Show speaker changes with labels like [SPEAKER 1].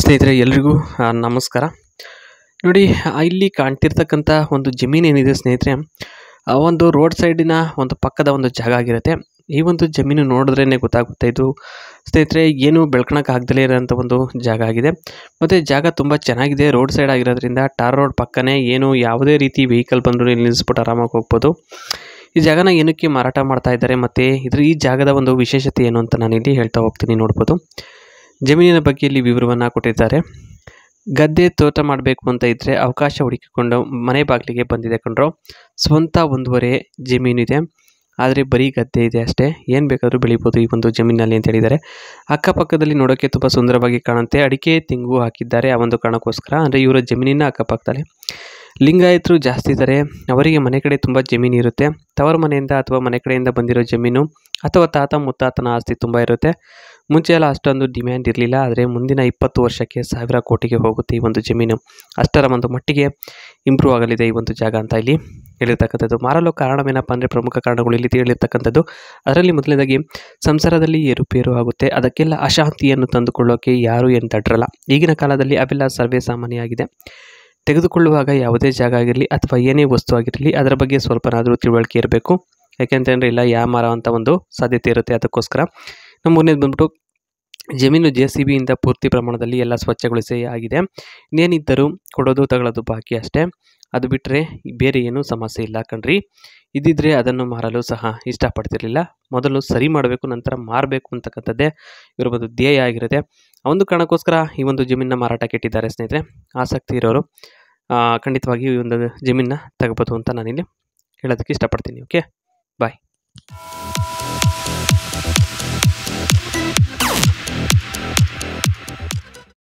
[SPEAKER 1] ಸ್ನೇಹಿತರೆ ಎಲ್ರಿಗೂ ನಮಸ್ಕಾರ. ನೋಡಿ, ಇಲ್ಲಿ ಕಾಣ್ತಿರ್ತಕ್ಕಂಥ ಒಂದು ಜಮೀನು ಏನಿದೆ ಸ್ನೇಹಿತರೆ, ಒಂದು ರೋಡ್ ಸೈಡಿನ ಒಂದು ಪಕ್ಕದ ಒಂದು ಜಾಗ ಆಗಿರುತ್ತೆ. ಈ ಒಂದು ಜಮೀನು ನೋಡಿದ್ರೇ ಗೊತ್ತಾಗುತ್ತೆ. ಇದು ಸ್ನೇಹಿತರೆ ಏನು ಬೆಳ್ಕೊಳಕ್ಕೆ ಆಗದಲೇ ಇರೋಂಥ ಒಂದು ಜಾಗ ಆಗಿದೆ. ಮತ್ತು ಜಾಗ ತುಂಬ ಚೆನ್ನಾಗಿದೆ. ರೋಡ್ ಸೈಡ್ ಆಗಿರೋದ್ರಿಂದ ಟಾರ್ ರೋಡ್ ಪಕ್ಕನೇ ಏನು ಯಾವುದೇ ರೀತಿ ವೆಹಿಕಲ್ ಬಂದರೂ ಇಲ್ಲಿ ನಿಲ್ಲಿಸ್ಬಿಟ್ಟು ಆರಾಮಾಗಿ ಹೋಗ್ಬೋದು. ಈ ಜಾಗನ ಏನಕ್ಕೆ ಮಾರಾಟ ಮಾಡ್ತಾ ಇದ್ದಾರೆ ಮತ್ತು ಈ ಜಾಗದ ಒಂದು ವಿಶೇಷತೆ ಏನು ಅಂತ ನಾನಿಲ್ಲಿ ಹೇಳ್ತಾ ಹೋಗ್ತೀನಿ. ನೋಡ್ಬೋದು, ಜಮೀನಿನ ಬಗ್ಗೆ ಇಲ್ಲಿ ವಿವರವನ್ನು ಕೊಟ್ಟಿದ್ದಾರೆ. ಗದ್ದೆ ತೋಟ ಮಾಡಬೇಕು ಅಂತ ಇದ್ದರೆ ಅವಕಾಶ ಹುಡುಕಿಕೊಂಡು ಮನೆ ಬಾಗಿಲಿಗೆ ಬಂದಿದೆ ಕಣ್ರು. ಸ್ವಂತ 1.5 ಜಮೀನಿದೆ, ಆದರೆ ಬರೀ ಗದ್ದೆ ಇದೆ ಅಷ್ಟೇ. ಏನು ಬೇಕಾದರೂ ಬೆಳಿಬೋದು ಈ ಒಂದು ಜಮೀನಲ್ಲಿ ಅಂತ ಹೇಳಿದ್ದಾರೆ. ಅಕ್ಕಪಕ್ಕದಲ್ಲಿ ನೋಡೋಕ್ಕೆ ತುಂಬ ಸುಂದರವಾಗಿ ಕಾಣುತ್ತೆ. ಅಡಿಕೆ ತೆಂಗು ಹಾಕಿದ್ದಾರೆ ಆ ಒಂದು ಕಾರಣಕ್ಕೋಸ್ಕರ. ಅಂದರೆ ಇವರ ಜಮೀನಿನ ಅಕ್ಕಪಕ್ಕದಲ್ಲಿ ಲಿಂಗಾಯತರು ಜಾಸ್ತಿ ಇದ್ದಾರೆ. ಅವರಿಗೆ ಮನೆ ಕಡೆ ತುಂಬ ಜಮೀನು ಇರುತ್ತೆ. ತವರು ಮನೆಯಿಂದ ಅಥವಾ ಮನೆ ಕಡೆಯಿಂದ ಬಂದಿರೋ ಜಮೀನು ಅಥವಾ ತಾತ ಮುತ್ತಾತನ ಆಸ್ತಿ ತುಂಬ ಇರುತ್ತೆ. ಮುಂಚೆ ಎಲ್ಲ ಅಷ್ಟೊಂದು ಡಿಮ್ಯಾಂಡ್ ಇರಲಿಲ್ಲ, ಆದರೆ ಮುಂದಿನ 20 ವರ್ಷಕ್ಕೆ 1000 ಕೋಟಿಗೆ ಹೋಗುತ್ತೆ ಈ ಒಂದು ಜಮೀನು. ಅಷ್ಟರ ಒಂದು ಮಟ್ಟಿಗೆ ಇಂಪ್ರೂವ್ ಆಗಲಿದೆ ಈ ಒಂದು ಜಾಗ ಅಂತ ಇಲ್ಲಿ ಹೇಳಿರ್ತಕ್ಕಂಥದ್ದು. ಮಾರಲು ಕಾರಣವೇನಪ್ಪ ಅಂದರೆ ಪ್ರಮುಖ ಕಾರಣಗಳು ಇಲ್ಲಿ ಹೇಳಿರ್ತಕ್ಕಂಥದ್ದು. ಅದರಲ್ಲಿ ಮೊದಲನೇದಾಗಿ ಸಂಸಾರದಲ್ಲಿ ಏರುಪೇರು ಆಗುತ್ತೆ. ಅದಕ್ಕೆಲ್ಲ ಅಶಾಂತಿಯನ್ನು ತಂದುಕೊಳ್ಳೋಕೆ ಯಾರು ಏನು ತಡ್ರಲ್ಲ. ಈಗಿನ ಕಾಲದಲ್ಲಿ ಅವೆಲ್ಲ ಸರ್ವೇ ಸಾಮಾನ್ಯ ಆಗಿದೆ. ತೆಗೆದುಕೊಳ್ಳುವಾಗ ಯಾವುದೇ ಜಾಗ ಆಗಿರಲಿ ಅಥವಾ ಏನೇ ವಸ್ತು ಆಗಿರಲಿ ಅದರ ಬಗ್ಗೆ ಸ್ವಲ್ಪನಾದರೂ ತಿಳುವಳಿಕೆ ಇರಬೇಕು. ಯಾಕೆಂತಂದರೆ ಇಲ್ಲ ಮಾರುವಂಥ ಒಂದು ಸಾಧ್ಯತೆ ಇರುತ್ತೆ. ಅದಕ್ಕೋಸ್ಕರ ನಮ್ಮ ಮೂರನೇದು ಬಂದ್ಬಿಟ್ಟು ಜಮೀನು JCBಯಿಂದ ಪೂರ್ತಿ ಪ್ರಮಾಣದಲ್ಲಿ ಎಲ್ಲ ಸ್ವಚ್ಛಗೊಳಿಸಿ ಆಗಿದೆ. ಇನ್ನೇನಿದ್ದರೂ ಕೊಡೋದು ತಗೊಳ್ಳೋದು ಬಾಕಿ ಅಷ್ಟೇ. ಅದು ಬಿಟ್ಟರೆ ಬೇರೆ ಏನೂ ಸಮಸ್ಯೆ ಇಲ್ಲ ಕಣ್ರಿ. ಇದ್ದಿದ್ದರೆ ಅದನ್ನು ಮಾರಲು ಸಹ ಇಷ್ಟಪಡ್ತಿರಲಿಲ್ಲ. ಮೊದಲು ಸರಿ ಮಾಡಬೇಕು, ನಂತರ ಮಾರಬೇಕು ಅಂತಕ್ಕಂಥದ್ದೇ ಇವರ ಒಂದು ಧ್ಯೇಯ ಆಗಿರುತ್ತೆ. ಆ ಒಂದು ಕಾರಣಕ್ಕೋಸ್ಕರ ಈ ಒಂದು ಜಮೀನನ್ನ ಮಾರಾಟಕ್ಕೆ ಇಟ್ಟಿದ್ದಾರೆ ಸ್ನೇಹಿತರೆ. ಆಸಕ್ತಿ ಇರೋರು ಖಂಡಿತವಾಗಿಯೂ ಈ ಒಂದು ಜಮೀನನ್ನ ತಗೋಬೋದು ಅಂತ ನಾನಿಲ್ಲಿ ಹೇಳೋದಕ್ಕೆ ಇಷ್ಟಪಡ್ತೀನಿ. ಓಕೆ, ಬಾಯ್.